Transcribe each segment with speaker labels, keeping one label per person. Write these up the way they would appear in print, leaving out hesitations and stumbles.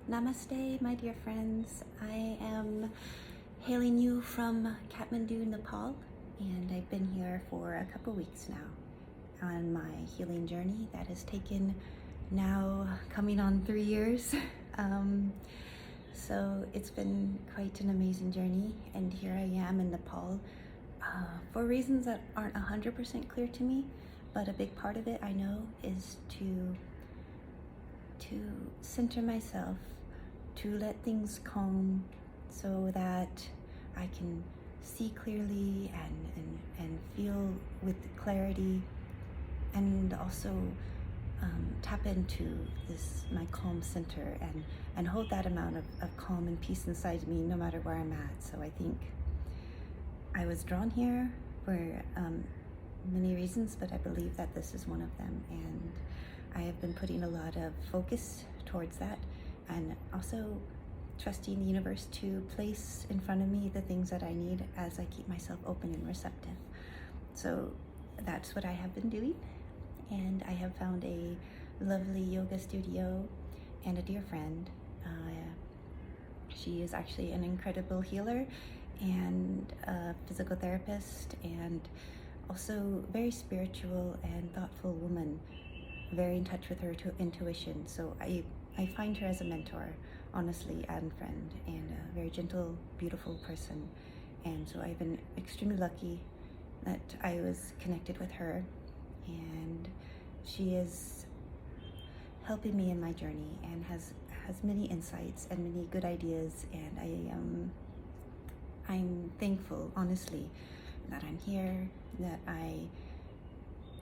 Speaker 1: Namaste, my dear friends. I am hailing you from Kathmandu, Nepal, and I've been here for a couple weeks now on my healing journey that has taken now coming on 3 years. So it's been quite an amazing journey, and here I am in Nepal for reasons that aren't 100% clear to me, but a big part of it I know is to center myself, to let things calm so that I can see clearly and feel with clarity, and also tap into this my calm center and hold that amount of calm and peace inside me no matter where I'm at. So I think I was drawn here for many reasons, but I believe that this is one of them, and I have been putting a lot of focus towards that, and also trusting the universe to place in front of me the things that I need as I keep myself open and receptive. So that's what I have been doing, and I have found a lovely yoga studio and a dear friend. She is actually an incredible healer and a physical therapist, and also very spiritual and thoughtful woman, very in touch with her intuition. So I find her as a mentor, honestly, and friend, and a very gentle, beautiful person. And so I've been extremely lucky that I was connected with her, and she is helping me in my journey and has many insights and many good ideas. And I'm thankful, honestly, that I'm here, that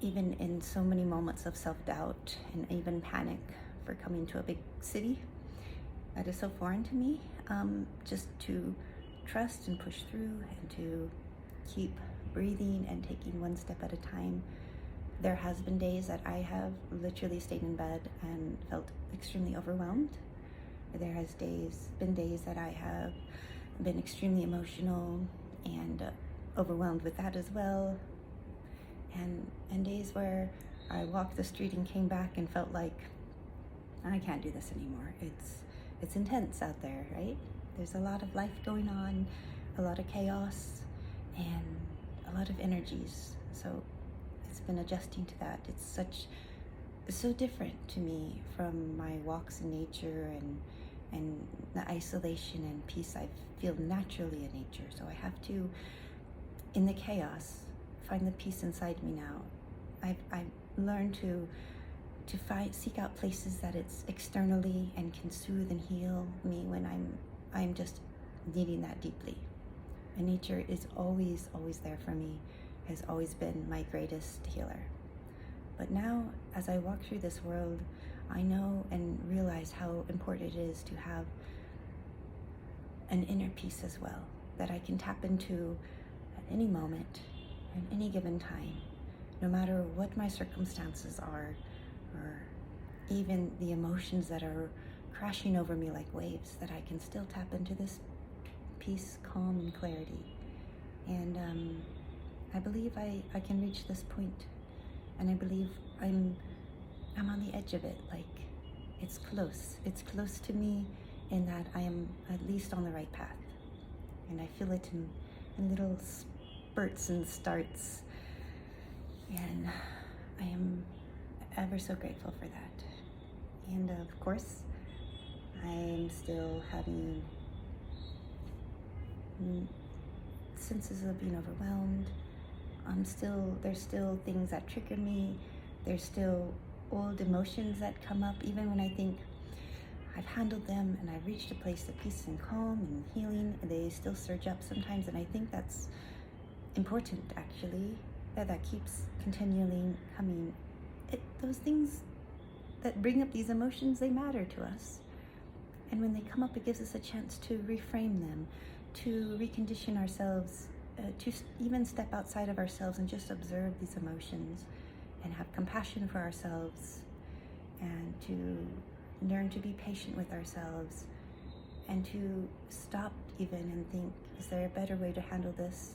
Speaker 1: even in so many moments of self-doubt and even panic for coming to a big city that is so foreign to me, just to trust and push through and to keep breathing and taking one step at a time. There has been days that I have literally stayed in bed and felt extremely overwhelmed. There has been days that I have been extremely emotional and overwhelmed with that as well. And days where I walked the street and came back and felt like I can't do this anymore. It's intense out there, right? There's a lot of life going on, a lot of chaos, and a lot of energies. So it's been adjusting to that. It's so different to me from my walks in nature and the isolation and peace I feel naturally in nature. So I have to, in the chaos, find the peace inside me now. I've learned to seek out places that it's externally and can soothe and heal me when I'm just needing that deeply. And nature is always there for me, has always been my greatest healer. But now, as I walk through this world, I know and realize how important it is to have an inner peace as well, that I can tap into at any moment, at any given time, no matter what my circumstances are, or even the emotions that are crashing over me like waves, that I can still tap into this peace, calm, and clarity. And I believe I can reach this point, and I believe I'm on the edge of it. Like, it's close to me, in that I am at least on the right path, and I feel it in little spurts and starts, and I am ever so grateful for that. And of course, I am still having senses of being overwhelmed. There's still things that trigger me. There's still old emotions that come up, even when I think I've handled them and I've reached a place of peace and calm and healing, and they still surge up sometimes. And I think that's important, actually, that keeps continually coming. Those things that bring up these emotions, they matter to us. And when they come up, it gives us a chance to reframe them, to recondition ourselves, to even step outside of ourselves and just observe these emotions and have compassion for ourselves, and to learn to be patient with ourselves, and to stop even and think, is there a better way to handle this?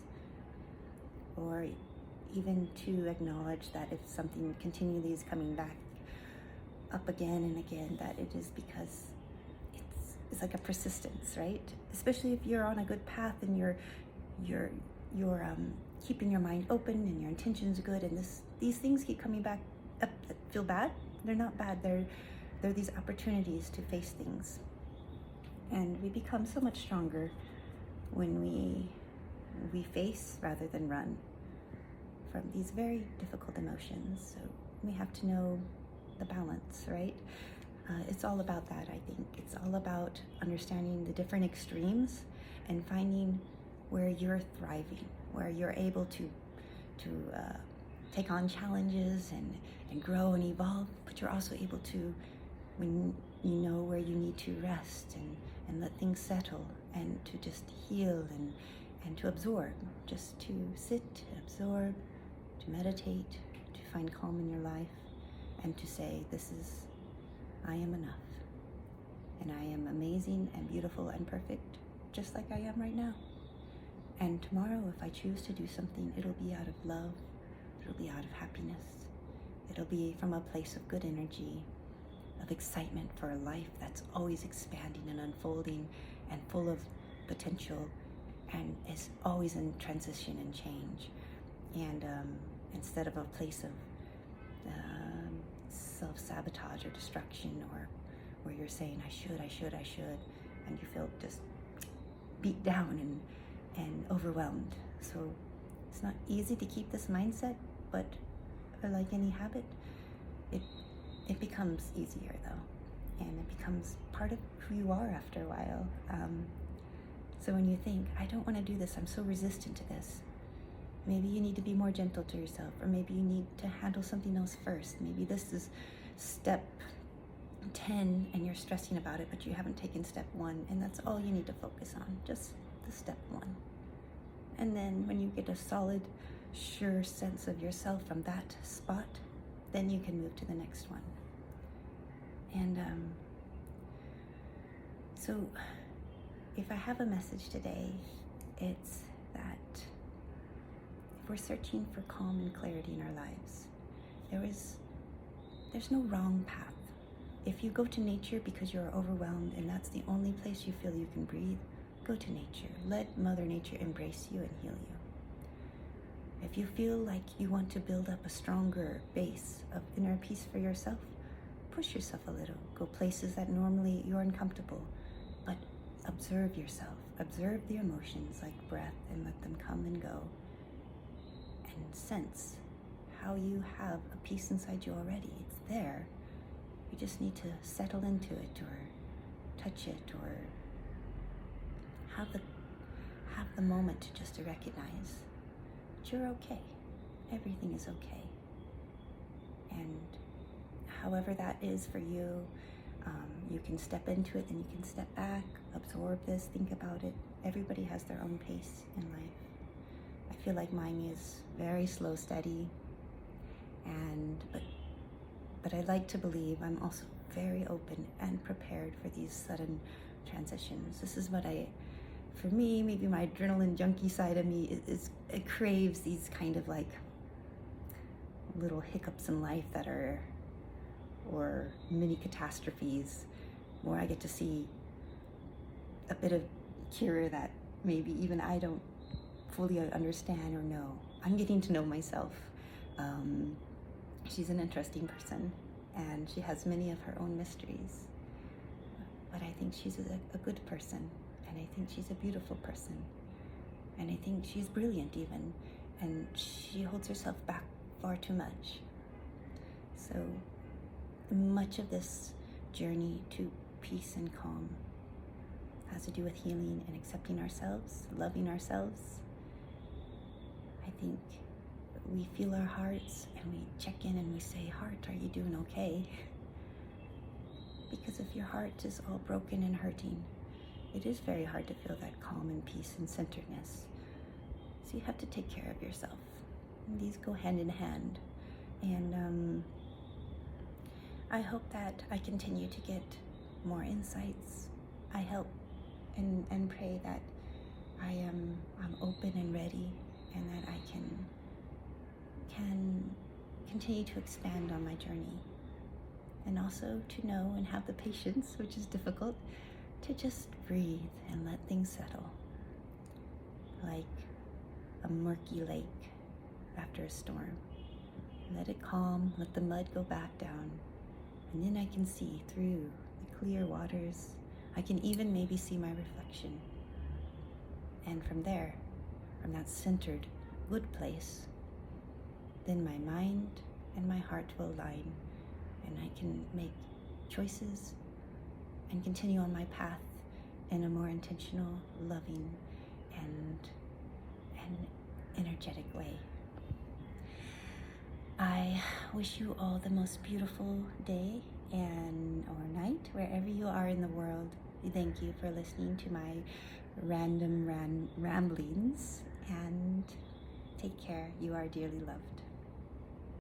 Speaker 1: Or even to acknowledge that if something continually is coming back up again and again, that it is because it's like a persistence, right? Especially if you're on a good path and you're keeping your mind open and your intentions good, and these things keep coming back up that feel bad. They're not bad. They're these opportunities to face things, and we become so much stronger when we face rather than run from these very difficult emotions. So we have to know the balance, right? It's all about that, I think. It's all about understanding the different extremes and finding where you're thriving, where you're able to take on challenges and grow and evolve, but you're also able to, when you know where you need to rest and let things settle, and to just heal and to absorb, just to sit, absorb, to meditate, to find calm in your life, and to say, I am enough, and I am amazing and beautiful and perfect, just like I am right now. And tomorrow, if I choose to do something, it'll be out of love, it'll be out of happiness, it'll be from a place of good energy, of excitement for a life that's always expanding and unfolding and full of potential, and is always in transition and change. And instead of a place of self-sabotage or destruction, or where you're saying, I should, and you feel just beat down and overwhelmed. So it's not easy to keep this mindset, but like any habit, it becomes easier though, and it becomes part of who you are after a while. So when you think, I don't want to do this, I'm so resistant to this, maybe you need to be more gentle to yourself, or maybe you need to handle something else first. Maybe this is step 10 and you're stressing about it, but you haven't taken step 1, and that's all you need to focus on, just the step 1. And then when you get a solid, sure sense of yourself from that spot, then you can move to the next one. And so if I have a message today, it's that if we're searching for calm and clarity in our lives, there's no wrong path. If you go to nature because you're overwhelmed and that's the only place you feel you can breathe, go to nature. Let Mother Nature embrace you and heal you. If you feel like you want to build up a stronger base of inner peace for yourself, push yourself a little. Go places that normally you're uncomfortable, but observe yourself. Observe the emotions like breath and let them come and go. And sense how you have a peace inside you already. It's there. You just need to settle into it, or touch it, or have the moment to just to recognize that you're okay. Everything is okay. And however that is for you, you can step into it, then you can step back, absorb this, think about it. Everybody has their own pace in life. I feel like mine is very slow, steady, but I like to believe I'm also very open and prepared for these sudden transitions. This is what for me, maybe my adrenaline junkie side of me it craves these kind of like little hiccups in life or mini catastrophes, where I get to see a bit of Kira that maybe even I don't fully understand or know. I'm getting to know myself. She's an interesting person, and she has many of her own mysteries. But I think she's a good person, and I think she's a beautiful person, and I think she's brilliant even, and she holds herself back far too much. So much of this journey to peace and calm has to do with healing and accepting ourselves, loving ourselves. I think we feel our hearts and we check in and we say, heart, are you doing okay? Because if your heart is all broken and hurting, it is very hard to feel that calm and peace and centeredness. So you have to take care of yourself. And these go hand in hand. And I hope that I continue to get more insights. I hope and pray that I'm open and ready, and that I can continue to expand on my journey, and also to know and have the patience, which is difficult, to just breathe and let things settle, like a murky lake after a storm. Let it calm, let the mud go back down, and then I can see through the clear waters. I can even maybe see my reflection. And from there, from that centered, good place, then my mind and my heart will align, and I can make choices and continue on my path in a more intentional, loving, and energetic way. I wish you all the most beautiful day or night, wherever you are in the world. Thank you for listening to my random ramblings, and take care. You are dearly loved.